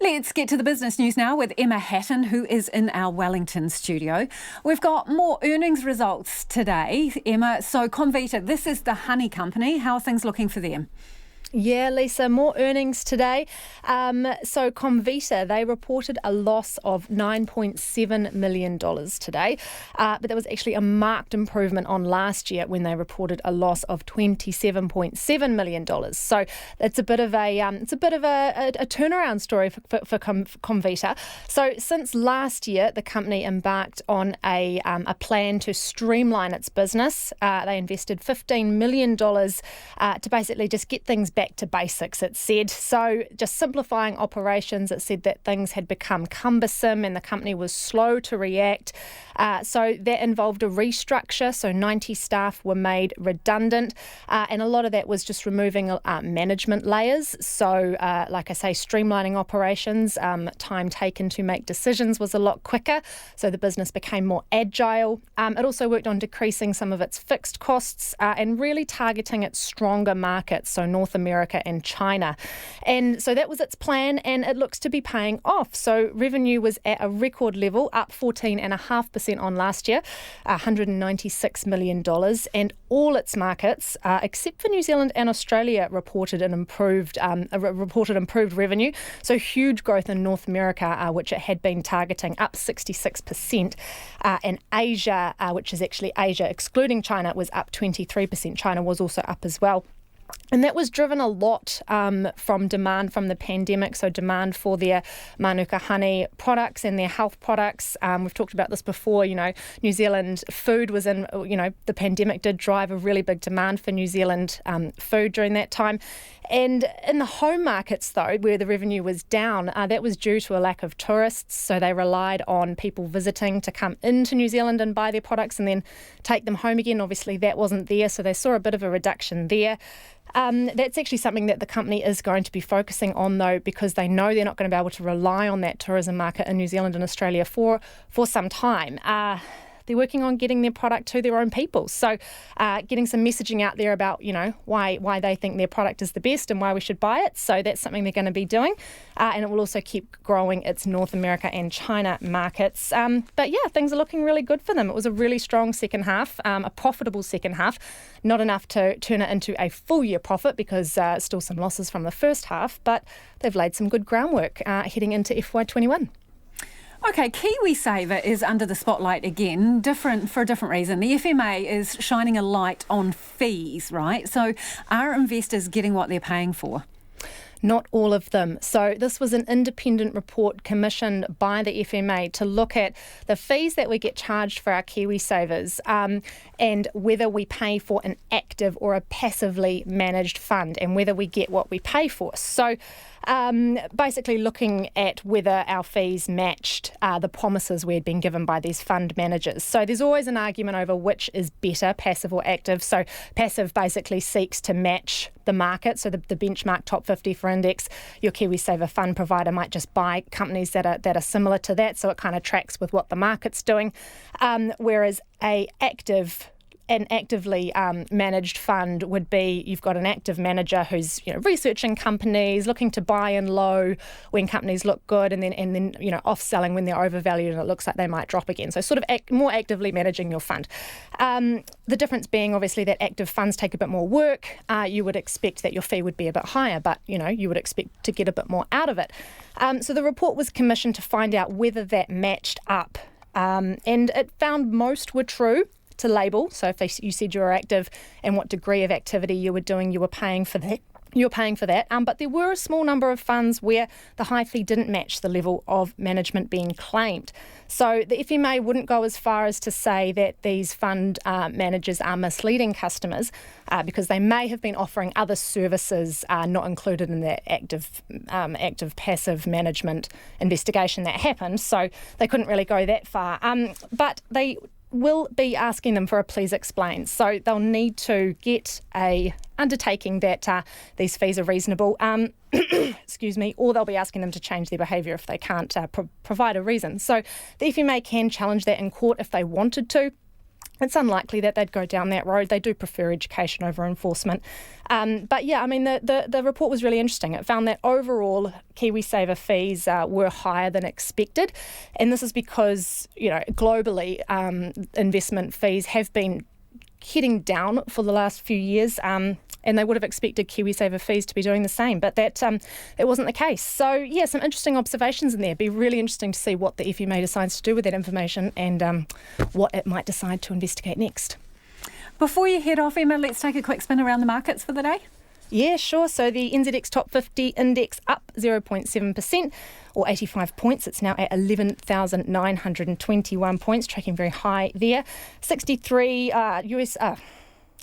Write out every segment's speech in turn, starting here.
Let's get to the business news now with Emma Hatton, who is in our Wellington studio. We've got more earnings results today, Emma. So Comvita, this is the honey company. How are things looking for them? Yeah, Lisa, more earnings today. So Comvita, they reported a loss of $9.7 million today, but that was actually a marked improvement on last year when they reported a loss of $27.7 million. So it's a bit of a turnaround story for Comvita. So since last year, the company embarked on a plan to streamline its business. They invested $15 million to basically just get things back to basics, it said. So just simplifying operations, it said that things had become cumbersome and the company was slow to react. So that involved a restructure. So 90 staff were made redundant. And a lot of that was just removing management layers. So like I say, streamlining operations, time taken to make decisions was a lot quicker. So the business became more agile. It also worked on decreasing some of its fixed costs and really targeting its stronger markets, so North America and China. And so that was its plan, and it looks to be paying off. So revenue was at a record level, up 14.5% on last year, $196 million. And all its markets, except for New Zealand and Australia, reported improved revenue. So huge growth in North America, which it had been targeting, up 66%. And Asia, which is actually Asia excluding China, was up 23%. China was also up as well. And that was driven a lot from demand from the pandemic, so demand for their Manuka honey products and their health products. We've talked about this before, New Zealand food was in, the pandemic did drive a really big demand for New Zealand food during that time. And in the home markets, though, where the revenue was down, that was due to a lack of tourists. So they relied on people visiting to come into New Zealand and buy their products and then take them home again. Obviously, that wasn't there, so they saw a bit of a reduction there. That's actually something that the company is going to be focusing on, though, because they know they're not going to be able to rely on that tourism market in New Zealand and Australia for some time. They're working on getting their product to their own people. So getting some messaging out there about, why they think their product is the best and why we should buy it. So that's something they're going to be doing. And it will also keep growing its North America and China markets. But yeah, things are looking really good for them. It was a really strong second half, a profitable second half. Not enough to turn it into a full year profit because still some losses from the first half, but they've laid some good groundwork heading into FY21. Okay, KiwiSaver is under the spotlight again, for a different reason. The FMA is shining a light on fees, right? So are investors getting what they're paying for? Not all of them. So this was an independent report commissioned by the FMA to look at the fees that we get charged for our KiwiSavers and whether we pay for an active or a passively managed fund and whether we get what we pay for. So basically looking at whether our fees matched the promises we had been given by these fund managers. So there's always an argument over which is better, passive or active. So passive basically seeks to match the market, so the benchmark top 50 for index. Your KiwiSaver fund provider might just buy companies that are similar to that, so it kind of tracks with what the market's doing. Whereas an actively managed fund would be you've got an active manager who's researching companies, looking to buy in low when companies look good, and then off selling when they're overvalued and it looks like they might drop again. So sort of more actively managing your fund. The difference being obviously that active funds take a bit more work. You would expect that your fee would be a bit higher, but you would expect to get a bit more out of it. So the report was commissioned to find out whether that matched up, and it found most were true to label. So if you said you were active and what degree of activity you were doing, you were paying for that. But there were a small number of funds where the high fee didn't match the level of management being claimed. So the FMA wouldn't go as far as to say that these fund managers are misleading customers because they may have been offering other services not included in the active passive management investigation that happened. So they couldn't really go that far. But they will be asking them for a please explain. So they'll need to get a undertaking that these fees are reasonable, excuse me, or they'll be asking them to change their behaviour if they can't provide a reason. So the FMA can challenge that in court if they wanted to. it's unlikely that they'd go down that road. They do prefer education over enforcement. But yeah, I mean, the report was really interesting. It found that overall KiwiSaver fees were higher than expected. And this is because, globally, investment fees have been heading down for the last few years. And they would have expected KiwiSaver fees to be doing the same, but that it wasn't the case. So, yeah, some interesting observations in there. It'd be really interesting to see what the FMA decides to do with that information and what it might decide to investigate next. Before you head off, Emma, let's take a quick spin around the markets for the day. Yeah, sure. So the NZX Top 50 index up 0.7% or 85 points. It's now at 11,921 points, tracking very high there. 63 US...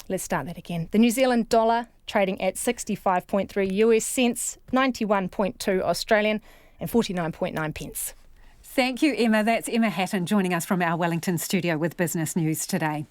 Let's start that again. The New Zealand dollar trading at 65.3 US cents, 91.2 Australian and 49.9 pence. Thank you, Emma. That's Emma Hatton joining us from our Wellington studio with Business News today.